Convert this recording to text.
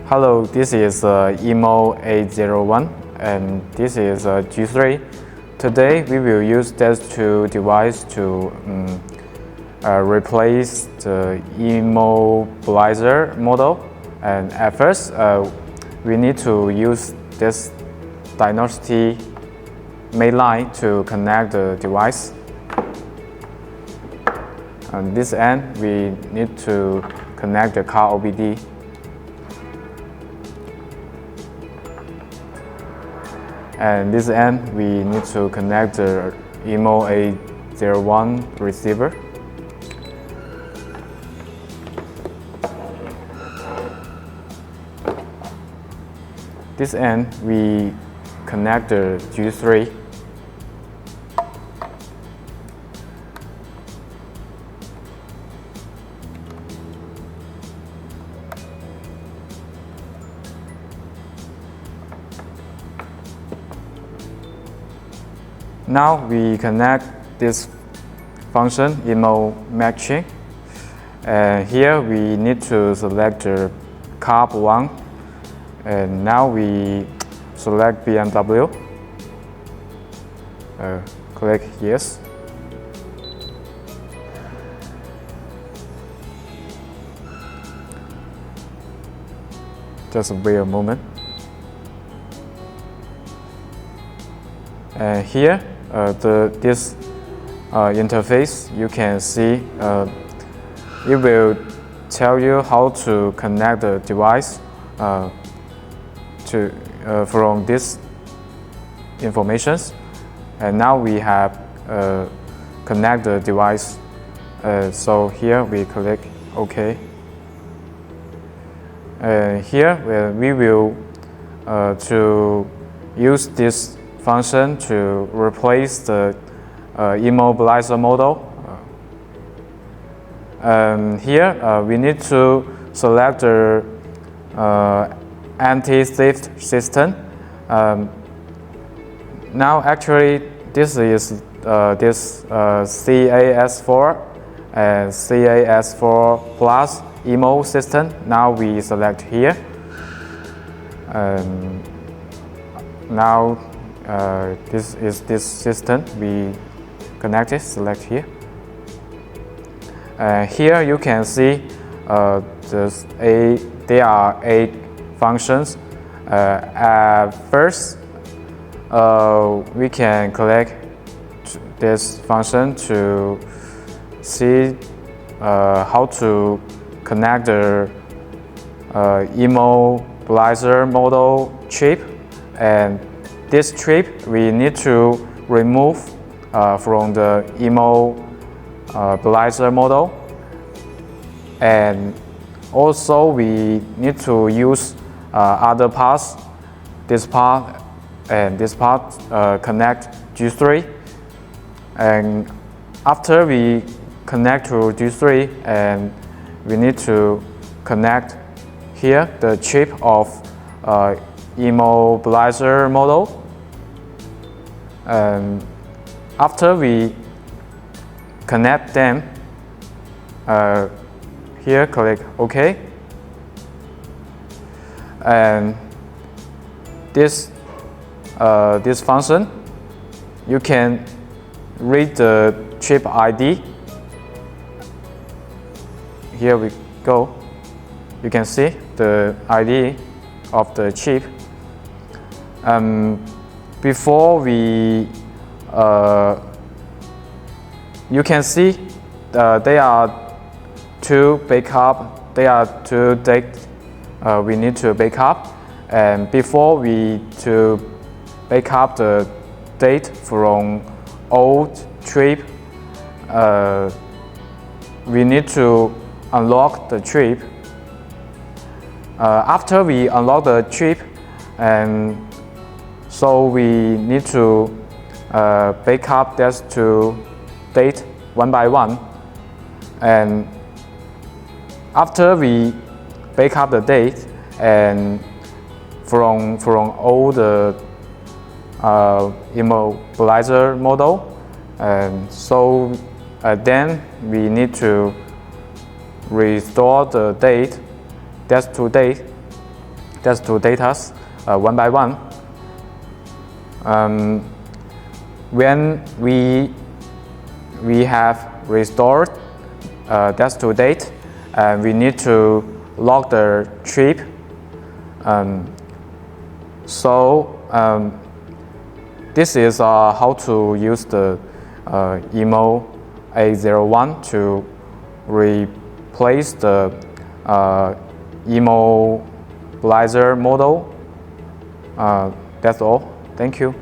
Hello, this is IMMO801 and this is G3. Today we will use these two devices to replace the immobilizer model. And at first, we need to use this diagnostic main line to connect the device. On this end, we need to connect the car OBD. And this end, we need to connect the IMMO801 receiver. This end, we connect the G3. Now we connect this function IMMO matching, and here we need to select the carb 1, and now we select BMW, click yes. Just wait a moment. And here, this interface, you can see it will tell you how to connect the device from this information. And now we have connect the device. So here we click OK. Here we will to use this function to replace the immobilizer model. Here we need to select the anti-theft system. Now actually this is this CAS4 and CAS4 plus IMMO system. Now we select here. Now this is this system we connected. Select here. Here you can see there are 8 functions. At first, we can click this function to see how to connect the immobilizer model chip, and this chip we need to remove from the immobilizer model, and also we need to use other parts. This part and this part connect G3, and after we connect to G3, and we need to connect here the chip of immobilizer model. And after we connect them, here click OK. And this function, you can read the chip ID. Here we go. You can see the ID of the chip. Before we, you can see there are 2 backup. There are 2 dates we need to backup. And before we to backup the date from old chip, we need to unlock the chip. After we unlock the chip, and so we need to backup this to date one by one. And after we backup the date and from all the immobilizer model, and so then we need to restore the date, that's to date, that's to data one by one. When we have restored that's to date, we need to log the trip. This is how to use the IMMO801 to replace the immobilizer model. That's all. Thank you.